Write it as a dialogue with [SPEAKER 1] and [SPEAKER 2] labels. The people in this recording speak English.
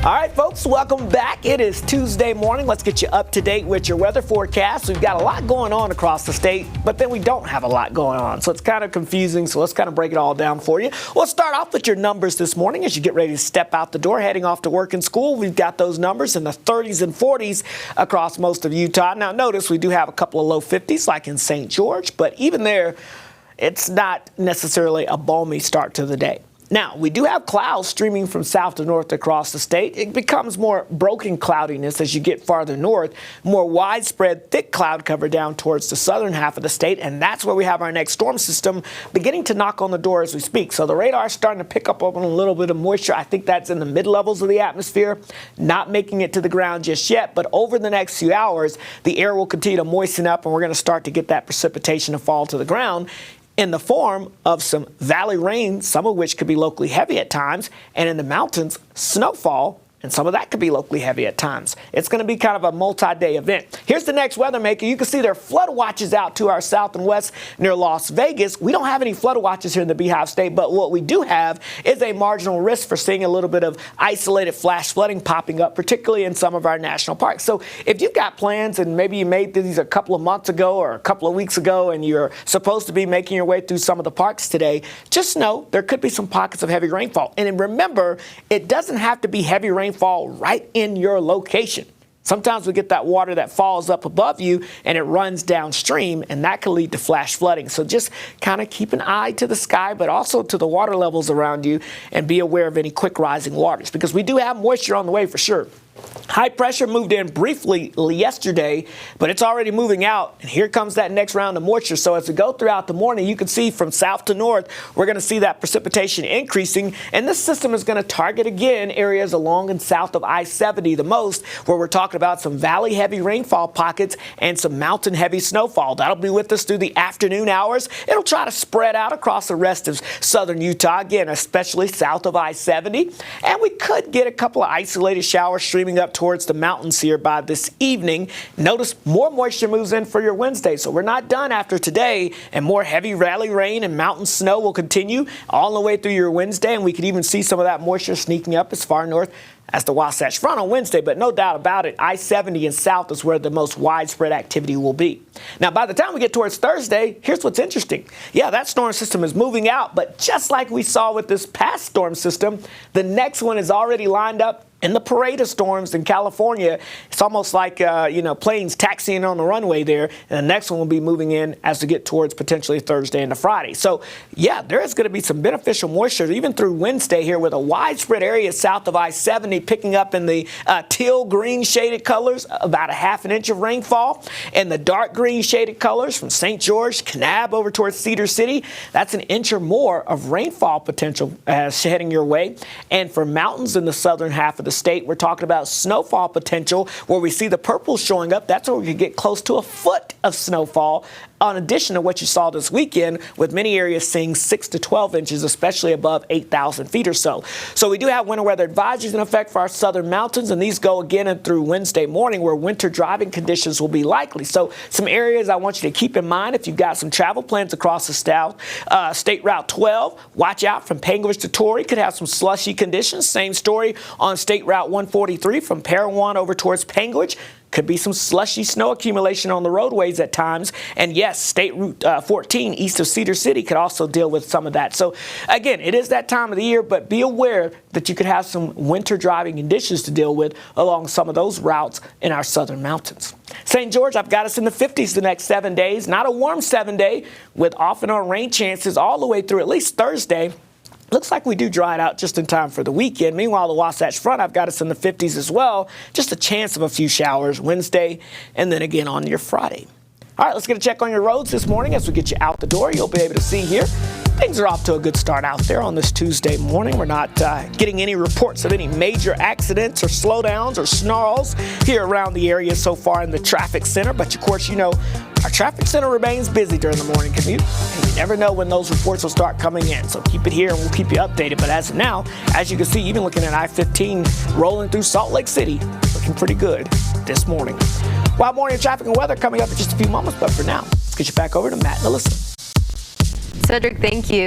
[SPEAKER 1] All right, folks, welcome back. It is Tuesday morning. Let's get you up to date with your weather forecast. We've got a lot going on across the state, but then we don't have a lot going on. So it's kind of confusing. So let's kind of break it all down for you. We'll start off with your numbers this morning as you get ready to step out the door, heading off to work and school. We've got those numbers in the 30s and 40s across most of Utah. Now, notice we do have a couple of low 50s like in St. George, but even there, it's not necessarily a balmy start to the day. Now, we do have clouds streaming from south to north across the state. It becomes more broken cloudiness as you get farther north, more widespread thick cloud cover down towards the southern half of the state, and that's where we have our next storm system beginning to knock on the door as we speak. So the radar is starting to pick up on a little bit of moisture. I think that's in the mid-levels of the atmosphere, not making it to the ground just yet, but over the next few hours, the air will continue to moisten up, and we're going to start to get that precipitation to fall to the ground in the form of some valley rain, some of which could be locally heavy at times, and in the mountains, snowfall, and some of that could be locally heavy at times. It's going to be kind of a multi-day event. Here's the next weather maker. You can see there are flood watches out to our south and west near Las Vegas. We don't have any flood watches here in the Beehive State, but what we do have is a marginal risk for seeing a little bit of isolated flash flooding popping up, particularly in some of our national parks. So if you've got plans and maybe you made these a couple of months ago or a couple of weeks ago and you're supposed to be making your way through some of the parks today, just know there could be some pockets of heavy rainfall. And remember, it doesn't have to be heavy rainfall right in your location. Sometimes we get that water that falls up above you and it runs downstream, and that can lead to flash flooding. So just kind of keep an eye to the sky, but also to the water levels around you, and be aware of any quick rising waters, because we do have moisture on the way for sure. High pressure moved in briefly yesterday, but it's already moving out, and here comes that next round of moisture. So as we go throughout the morning, you can see from south to north, we're going to see that precipitation increasing, and this system is going to target again areas along and south of I-70 the most, where we're talking about some valley heavy rainfall pockets and some mountain heavy snowfall. That'll be with us through the afternoon hours. It'll try to spread out across the rest of southern Utah, again, especially south of I-70, and we could get a couple of isolated showers streaming up towards the mountains here by this evening. Notice more moisture moves in for your Wednesday, so we're not done after today, and more heavy valley rain and mountain snow will continue all the way through your Wednesday, and we could even see some of that moisture sneaking up as far north as the Wasatch Front on Wednesday. But no doubt about it, I-70 and south is where the most widespread activity will be. Now, by the time we get towards Thursday, here's what's interesting. Yeah, that storm system is moving out, but just like we saw with this past storm system, the next one is already lined up in the parade of storms in California. It's almost like, planes taxiing on the runway there. And the next one will be moving in as we get towards potentially Thursday into Friday. So, yeah, there is going to be some beneficial moisture even through Wednesday here, with a widespread area south of I-70 picking up in the teal green shaded colors, about a half an inch of rainfall. And the dark green shaded colors from St. George, Kanab over towards Cedar City, that's an inch or more of rainfall potential heading your way. And for mountains in the southern half of the state, we're talking about snowfall potential where we see the purple showing up. That's where we could get close to a foot of snowfall, in addition to what you saw this weekend, with many areas seeing 6 to 12 inches, especially above 8,000 feet or so. So we do have winter weather advisories in effect for our southern mountains, and these go again and through Wednesday morning, where winter driving conditions will be likely. So some areas I want you to keep in mind if you've got some travel plans across the south. State Route 12, watch out from Panguitch to Torrey, could have some slushy conditions. Same story on State Route 143 from Parowan over towards Panguitch. Could be some slushy snow accumulation on the roadways at times. And yes, State Route 14 east of Cedar City could also deal with some of that. So again, it is that time of the year, but be aware that you could have some winter driving conditions to deal with along some of those routes in our southern mountains. St. George, I've got us in the 50s the next 7 days. Not a warm 7-day with off and on rain chances all the way through at least Thursday. Looks like we do dry it out just in time for the weekend. Meanwhile, the Wasatch Front, I've got us in the 50s as well. Just a chance of a few showers Wednesday and then again on your Friday. All right, let's get a check on your roads this morning as we get you out the door. You'll be able to see here. Things are off to a good start out there on this Tuesday morning. We're not getting any reports of any major accidents or slowdowns or snarls here around the area so far in the traffic center. But of course, you know, our traffic center remains busy during the morning commute. And you never know when those reports will start coming in. So keep it here and we'll keep you updated. But as of now, as you can see, even looking at I-15 rolling through Salt Lake City, looking pretty good this morning. Wild morning traffic and weather coming up in just a few moments. But for now, let's get you back over to Matt and Alyssa.
[SPEAKER 2] Cedric, thank you.